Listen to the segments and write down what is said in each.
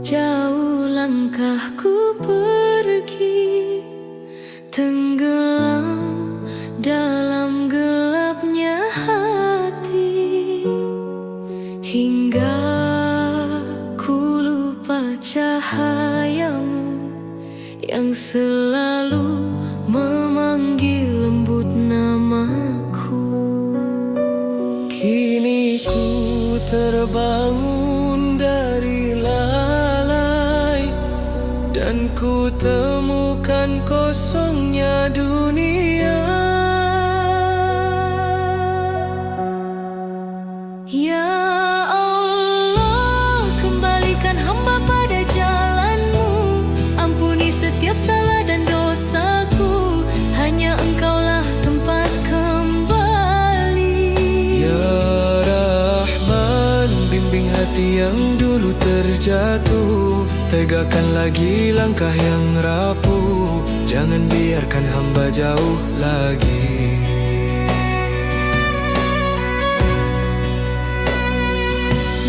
Jauh langkahku pergi, tenggelam dalam gelapnya hati, hingga ku lupa cahayamu yang selalu memanggil lembut namaku. Kini ku terbangun dari lalai, dan ku temukan kosongnya dunia. Ya Allah, kembalikan hamba pada jalan-Mu. Ampuni setiap salah dan dosaku, hanya Engkaulah tempat kembali. Ya Rahman, bimbing hati yang dulu terjatuh, tegakkan lagi langkah yang rapuh, jangan biarkan hamba jauh lagi.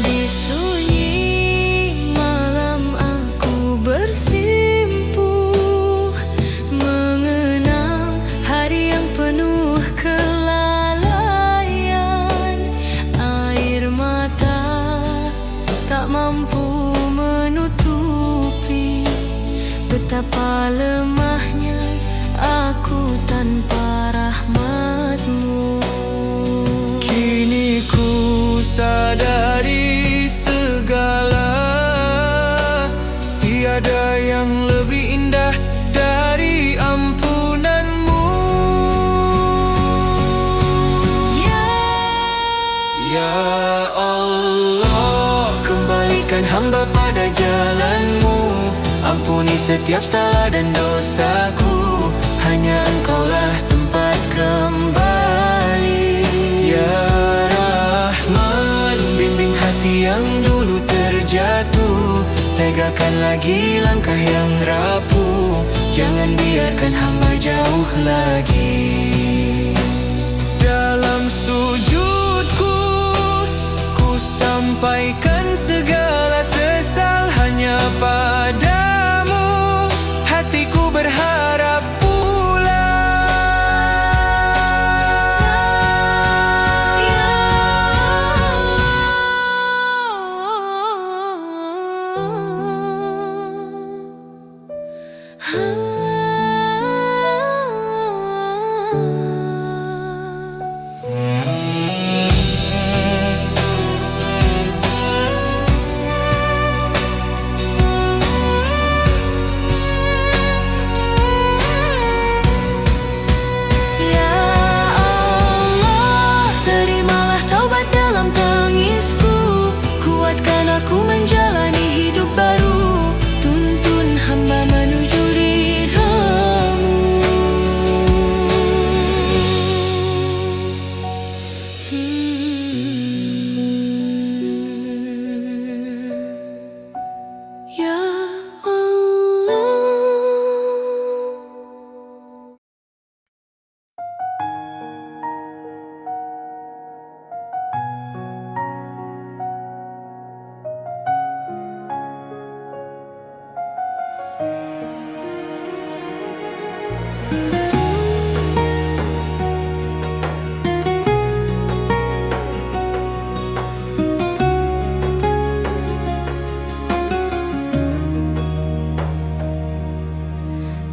Di sunyi malam aku bersimpuh, mengenang hari yang penuh kelalaian. Air mata tak mampu menutupi betapa lemahnya aku tanpa rahmat-Mu. Kini ku sadari segala, tiada yang lebih indah dari ampunan-Mu. Ya Allah, kembalikan hamba pada jalan-Mu. Ampuni setiap salah dan dosaku, hanya Engkaulah tempat kembali. Ya Rahman, bimbing hati yang dulu terjatuh, tegakkan lagi langkah yang rapuh, jangan biarkan hamba jauh lagi. Dalam sujudku, ku sampaikan segala sesal hanya padamu, hatiku berharap aku menjalani hidup baru, tuntun hamba menuju ridha-Mu. Ya Allah.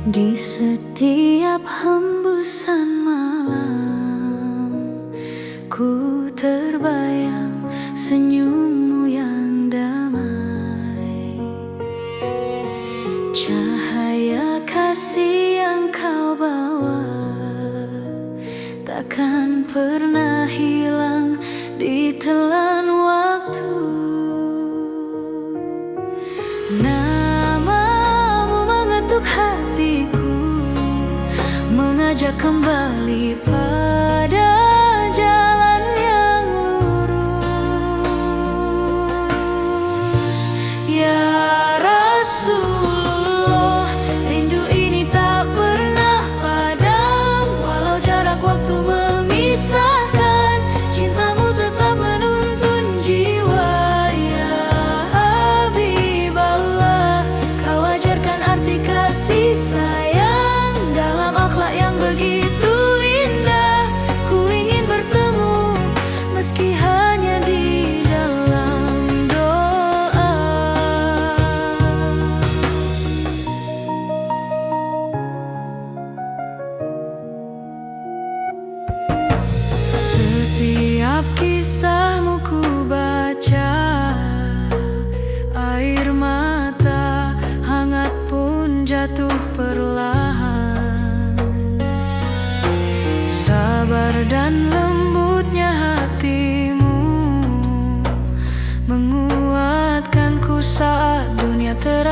Di setiap hembusan malam, ku terbayang senyum-Mu yang damai, cahaya kasih yang Kau bawa takkan pernah hilang ditelan waktu. Nama-Mu mengetuk hatiku, mengajak kembali pada jalan yang lurus. Ya Rasulullah, rindu ini tak pernah padam, walau jarak waktu memisahkan, cinta-Mu tetap menuntun jiwa. Ya Habiballah,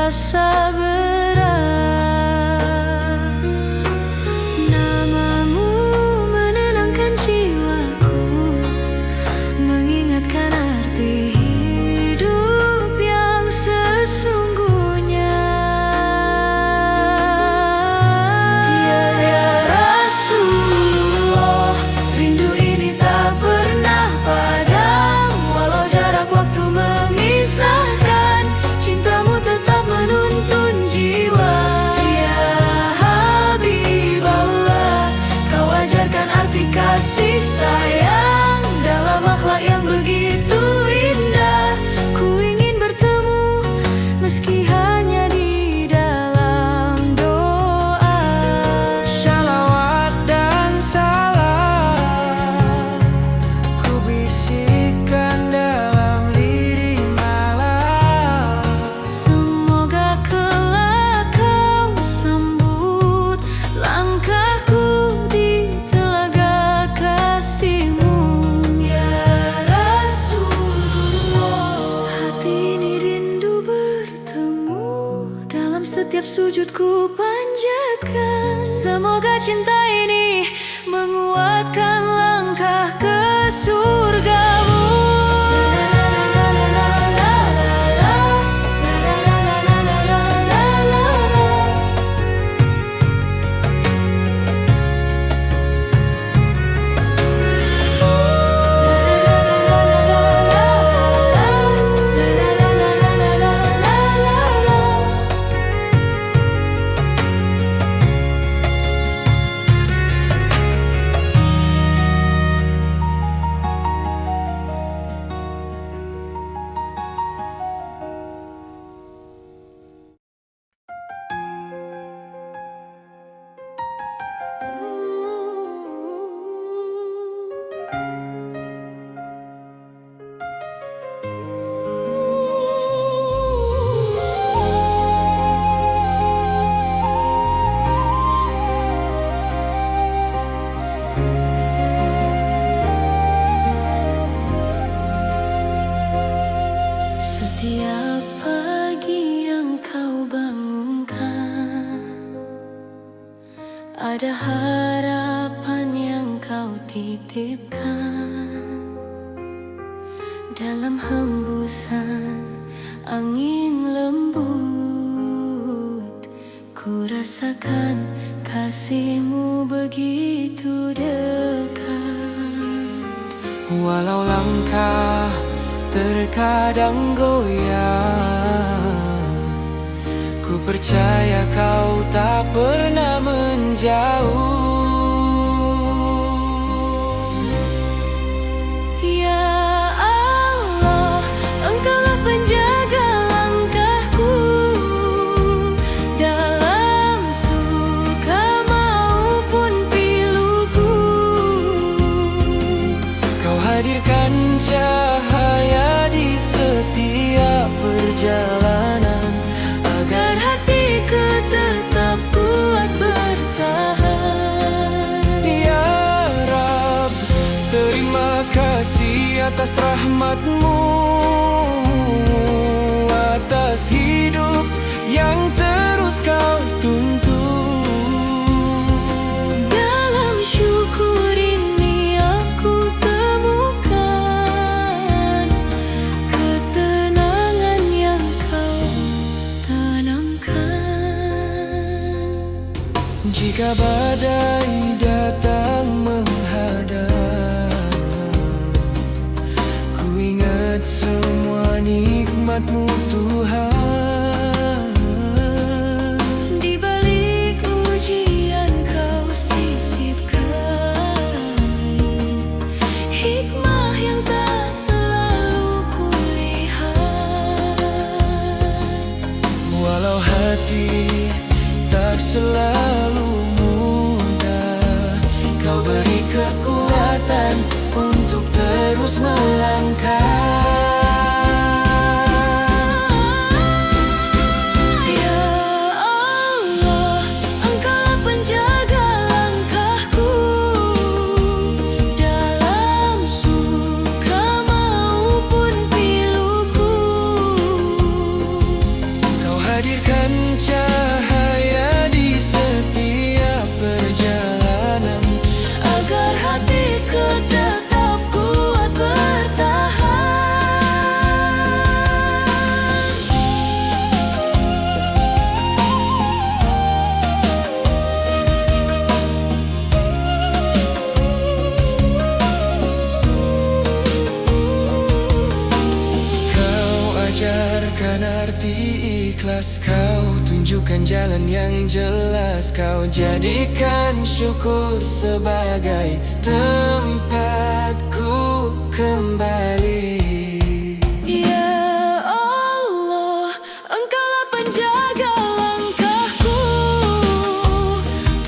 terasa berat. Namamu menenangkan jiwaku, mengingatkan arti hidup yang sesungguhnya. Ya Rasulullah, rindu ini tak pernah padam. Walau jarak waktu memisahkan, cintamu tetap menuntun jiwa. Ya Habiballah, kau ajarkan arti kasih sayang dalam akhlak yang begitu indah. Ku ingin bertemu meski hanya di dalam doa. Shalawat dan salam ku bisikkan dalam lirih malam. Semoga kelak kau sambut langkahku di telaga kasih-Mu. Ya Rasulullah, hati ini rindu bertemu. Dalam setiap sujudku panjatkan, semoga cinta ini menguatkan langkah ke surga-Mu. Setiap pagi yang kau bangunkan, ada harapan yang kau titipkan. Dalam hembusan angin lembut, ku rasakan kasih-Mu begitu dekat. Walau langkah terkadang goyang, ku percaya kau tak pernah menjauh. Ya Allah, Engkaulah penjaga langkahku. Dalam suka maupun piluku, Kau hadirkan cahaya di setiap perjalanan, agar hatiku tetap kuat bertahan. Ya Rab, terima kasih atas rahmat-Mu, atas hidup yang terus Kau tuntun. Dalam syukur ini aku temukan ketenangan yang Kau tanamkan. Jika badai datang menghadang, ku ingat semua nikmat-Mu Tuhan. Di balik ujian Kau sisipkan hikmah yang tak selalu kulihat. Walau hati tak selalu mudah, Kau beri kekuatan untuk terus melangkah. Ya Allah, Engkaulah penjaga langkahku. Dalam suka maupun piluku, hadirkan cahaya di setiap perjalanan, agar hatiku tetap kuat bertahan. Ajarkan arti ikhlas, kau tunjukkan jalan yang jelas, kau jadikan syukur sebagai tempatku kembali. Ya Allah, Engkaulah penjaga langkahku,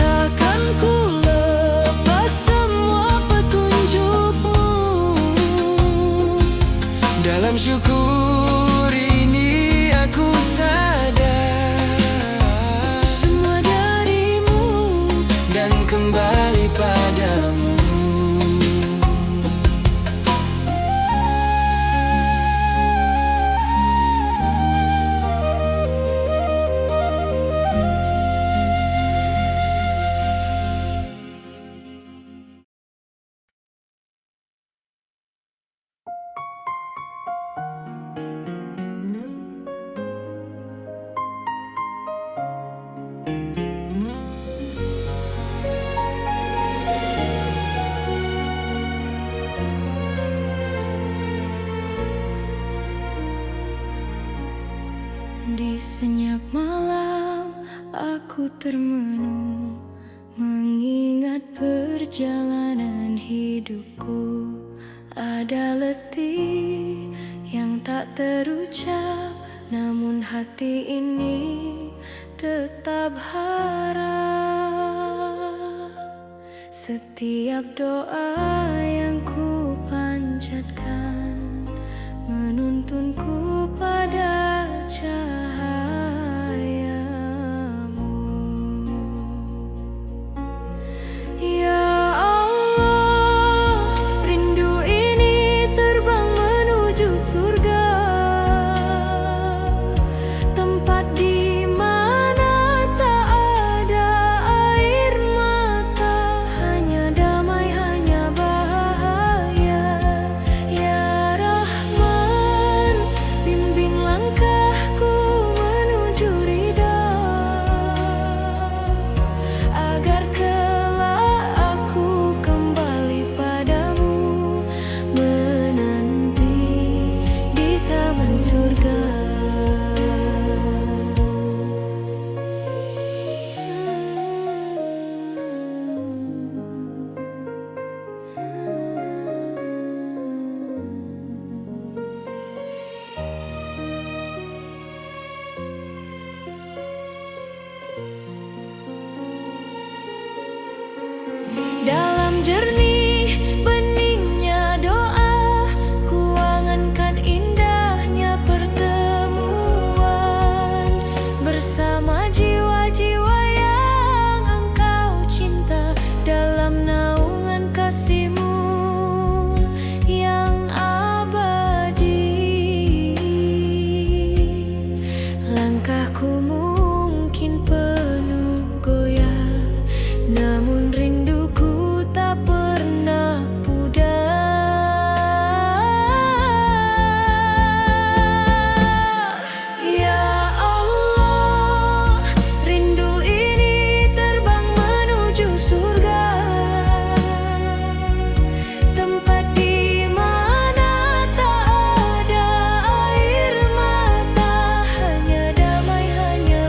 takkan ku lepas semua petunjuk-Mu. Dalam syukur ini aku sadar Semua dari-Mu dan kembali padamu. Di senyap malam aku termenung, mengingat perjalanan hidupku. Ada letih yang tak terucap, namun hati ini tetap harap. Setiap doa yang ku panjatkan menuntunku pada cahayamu. Ya Allah, rindu ini terbang menuju surga, tempat di mana tak ada air mata, hanya damai, hanya bahagia. Ya Rahman, bimbing langkahku menuju ridha, agar kelak aku kembali padamu, menanti di taman surga. Dalam jernih beningnya doa, ku angankan indahnya pertemuan bersama jiwa-jiwa yang Engkau cinta, dalam naungan kasih-Mu yang abadi. Langkahku mungkin penuh goyah, namun rinduku tak pernah pudar. Ya Allah, rindu ini terbang menuju surga, tempat di mana tak ada air mata, hanya damai, hanya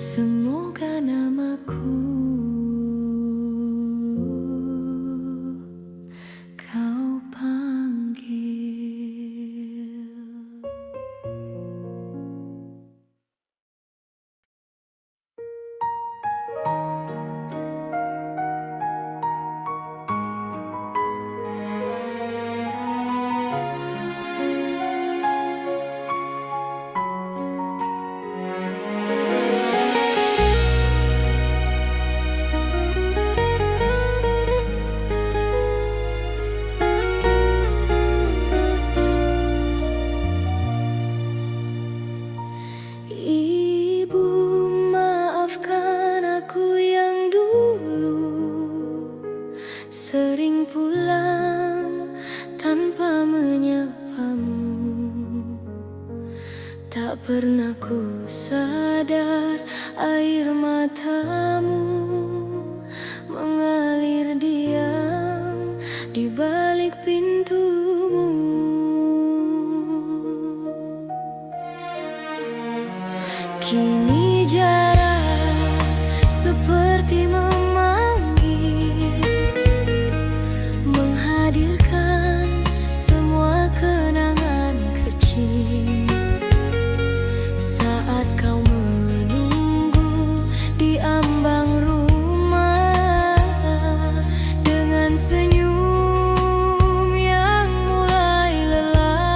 Semoga namaku kau panggil. Ibu, maafkan aku yang dulu sering pulang tanpa menyapamu. Tak pernah ku sadar air matamu mengalir diam di balik pintumu. Kini jarak seperti memanggil, menghadirkan semua kenangan kecil. Saat kau menunggu di ambang rumah dengan senyum yang mulai lelah.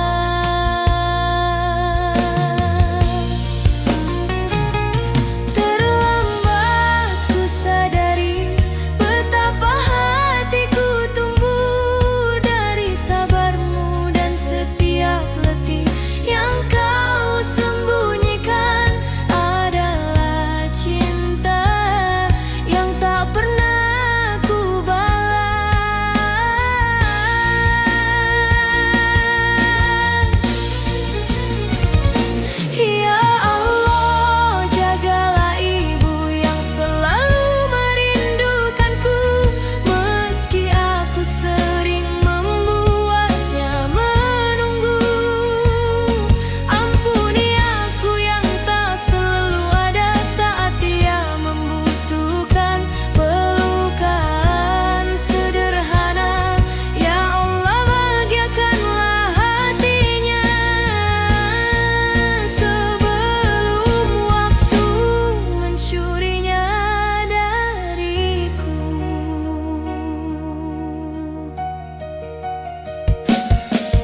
Terlambat ku sadari betapa hatiku tumbuh dari sabarmu dan setiap letih yang kau sembunyikan adalah cinta yang tak pernah ku balas. Ya Allah, jagalah ibu yang selalu merindukanku, meski aku sering membuatnya menunggu. Ampuni aku yang tak selalu ada saat dia membutuhkan pelukan sederhana. Ya Allah, bahagiakanlah hatinya sebelum waktu mencurinya dariku.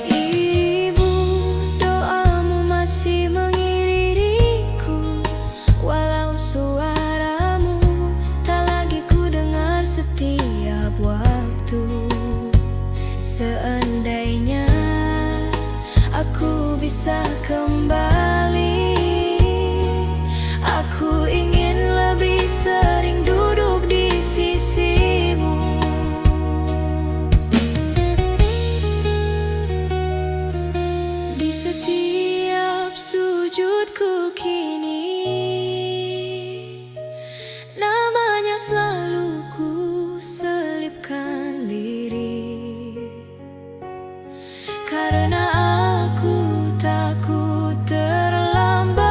Ibu, doamu masih mengiririku, walau suaramu tak lagi ku dengar setiap waktu. Seandainya aku bisa kembali, aku ingin lebih sering duduk di sisimu. Di setiap sujudku kini, namanya selalu ku selipkan lirik, karena aku takut terlambat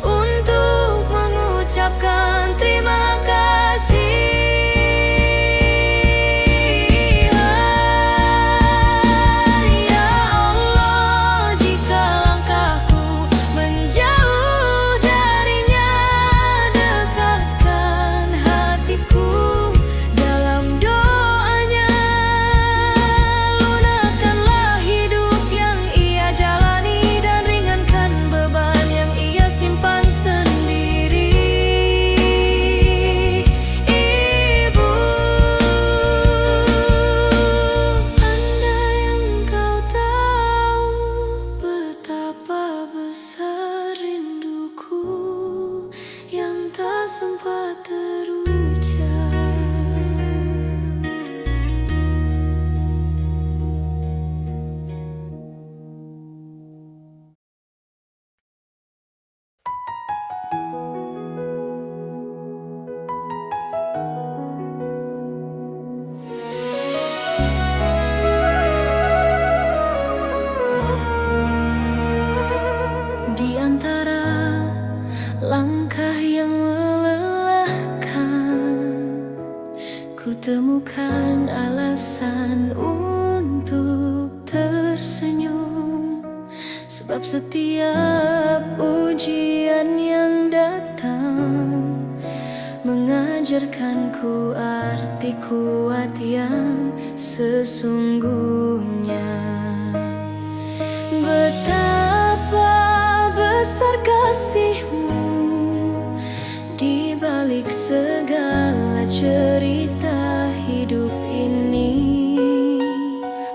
untuk mengucapkan terima kasih. Ya Allah, jika langkahku menjauh darinya, dekatkan hatiku dalam doanya. Lunakkanlah hidup yang ia jalani dan ringankan beban yang ia simpan sendiri. Ibu, andai engkau tahu betapa besar rinduku yang tak sempat terucap. Di antara langkah yang melelahkan, ku temukan alasan untuk tersenyum. Sebab setiap ujian yang datang mengajarkanku arti kuat yang sesungguhnya. Betapa besar kasih-Mu di balik segala cerita hidup ini.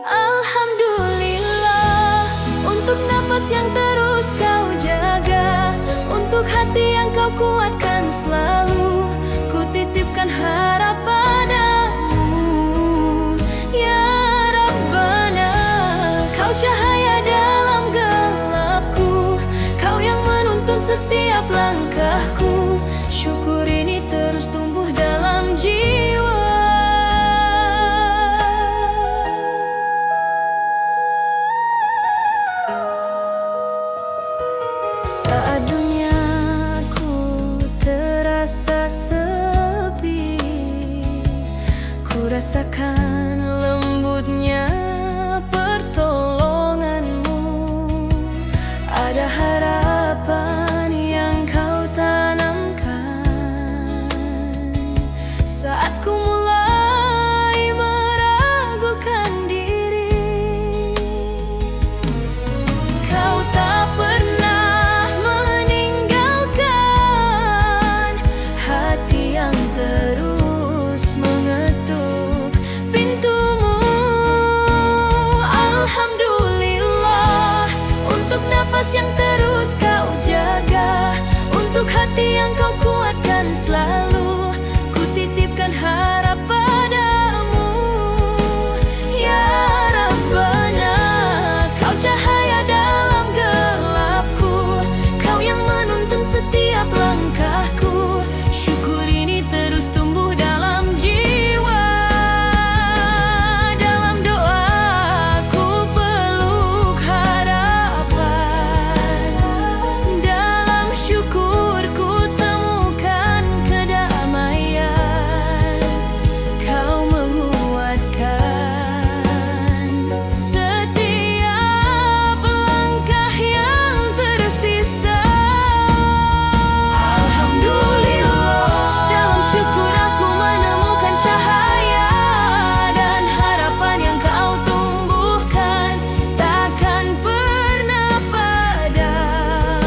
Alhamdulillah untuk nafas yang terus Kau jaga, untuk hati yang Kau kuatkan selalu. Ku titipkan harap padamu, ya Rabbana. Kau cahaya dalam gelapku, Kau yang menuntun setiap langkahku. Syukur ini terus tumbuh dalam jiwa. Saat duniaku terasa sepi, ku rasakan lembutnya pertolongan-Mu. Ada harapan yang Kau tanamkan saat ku mulai meragukan diri. Kau tak pernah meninggalkan hati yang terus mengetuk pintu-Mu. Alhamdulillah untuk nafas yang terus Kau jaga, untuk hati yang Kau kuatkan selalu. Ku titipkan harap padamu, ya Rabbana. Kau cahaya dalam gelapku, Kau yang menuntun setiap langkahku. Syukur ini terus tumbuh dalam jiwa. Dalam doaku peluk harapan, dalam syukurku temukan kedamaian. Kau menguatkan setiap langkah yang tersisa. Alhamdulillah, dalam syukur aku menemukan cahaya dan harapan yang Kau tumbuhkan takkan pernah padam.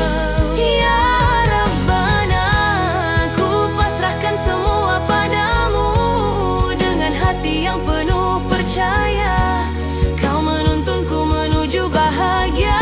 Ya Rabbana, ku pasrahkan semua padamu dengan hati yang penuh percaya. Kau menuntunku menuju bahagia.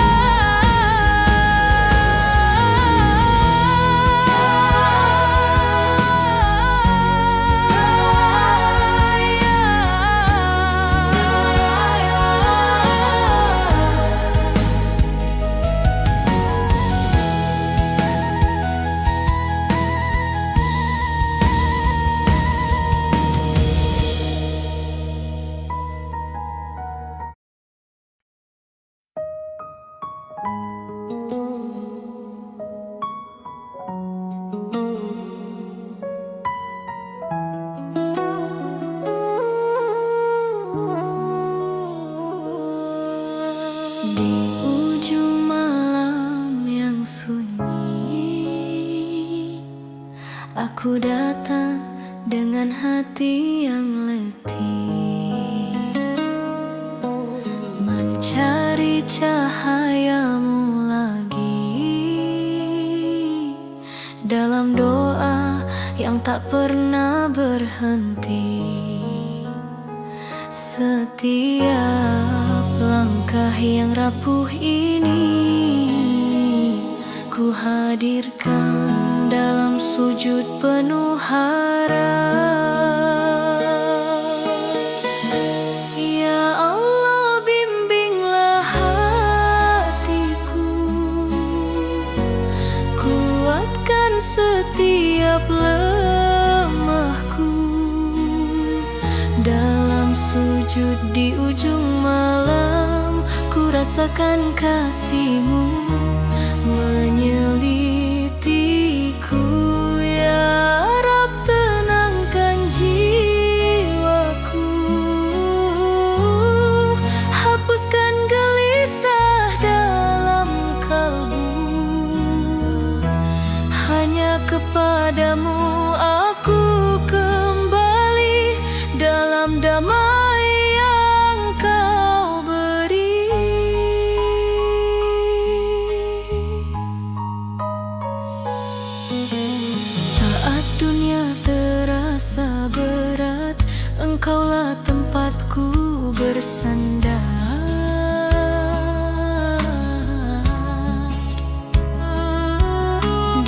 Di ujung malam yang sunyi, aku datang dengan hati yang letih, mencari cahaya-Mu lagi. Dalam doa yang tak pernah berhenti, setiap langkah yang rapuh ini ku hadirkan dalam sujud penuh harap. Ya Allah, bimbinglah hatiku, kuatkan setiap lemahku. Dalam sujud di ujung malam, ku rasakan kasih-Mu menyelitiku. Hanya kepadamu aku kembali dalam damai yang kau beri. Saat dunia terasa berat, Engkaulah tempatku bersandar.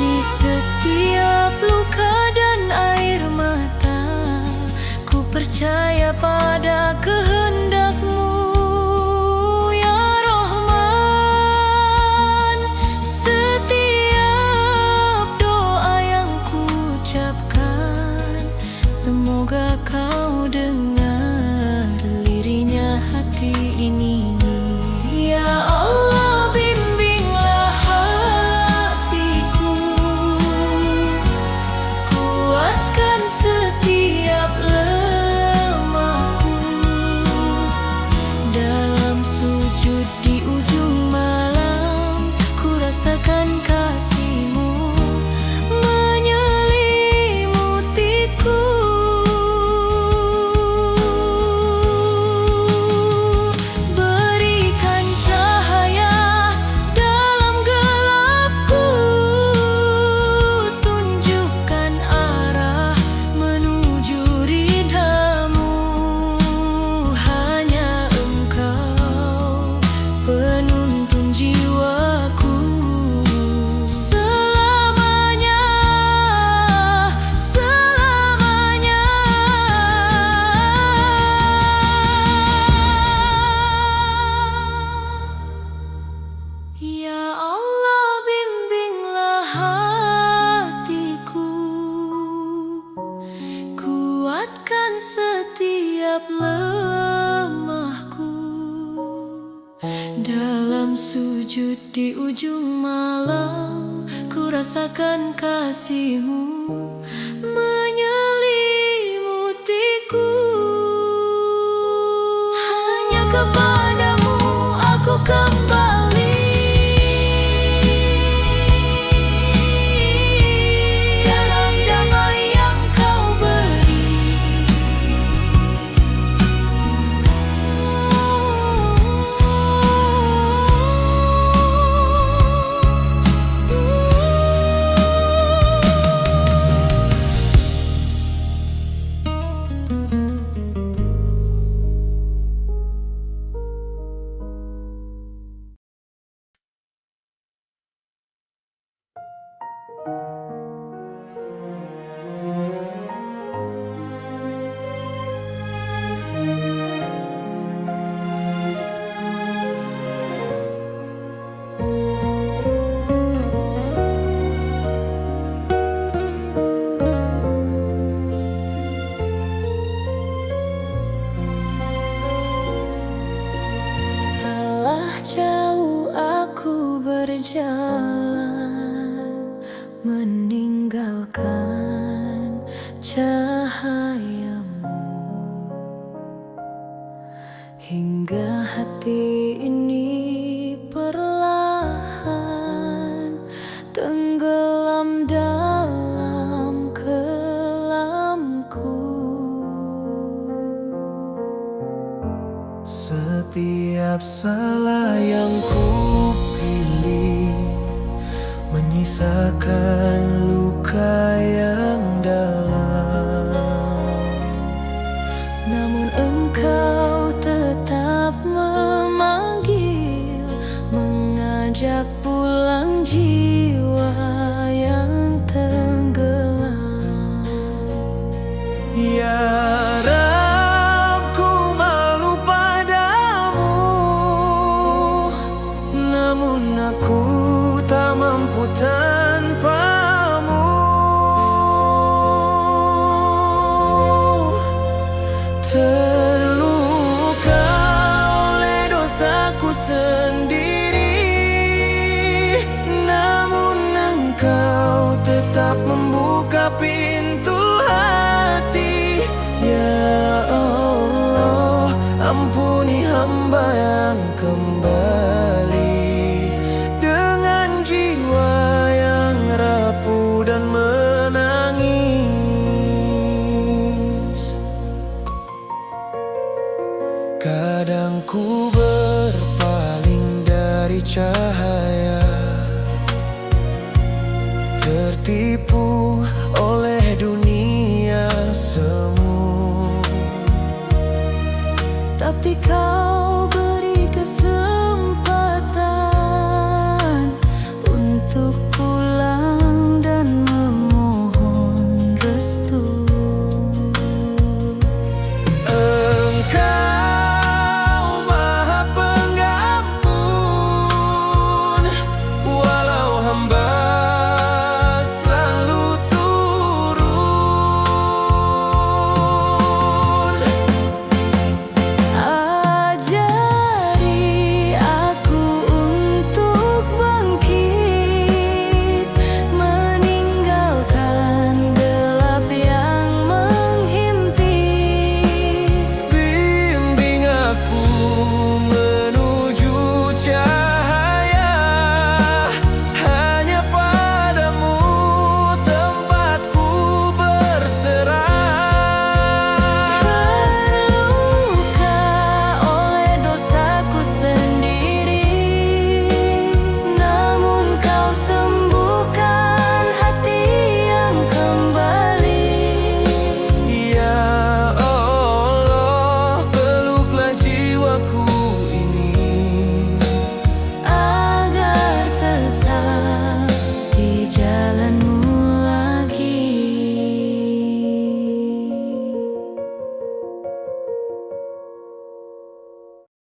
Di setiap luka dan air mata, ku percaya pada kehendak-Mu, ya Rahman. Setiap doa yang ku ucapkan, semoga Kau dengar lirihnya hati ini. Ya Allah, bimbinglah hatiku, kuatkan setiap lemahku. Dalam sujud di ujung malam, ku rasakan kasih-Mu menyelimutiku. Berikan cahaya dalam gelapku, tunjukkan arah menuju ridha-Mu. Hanya Engkau penuntun jiwaku selamanya, selamanya. Ya Allah, bimbinglah hatiku, kuatkan setiap lemahku. Dalam sujud di ujung malam, ku rasakan kasih-Mu menyelimutiku. Hanya kepadamu aku kembali dalam damai yang Kau beri. Telah jauh aku berjalan, meninggalkan cahaya-Mu, hingga hati ini perlahan tenggelam dalam kelamku. Setiap salah yang ku pilih menyisakan luka yang dalam. Namun Engkau tetap memanggil, mengajak pulang jiwa yang tenggelam. Ya Rab, ku malu padamu, namun aku tak mampu tanpamu. Terluka oleh dosaku sendiri, namun Engkau tetap membuka pintu hati. Ya Allah, ampuni hamba yang kembali dengan jiwa yang rapuh dan tertipu oleh dunia semu. Tapi kau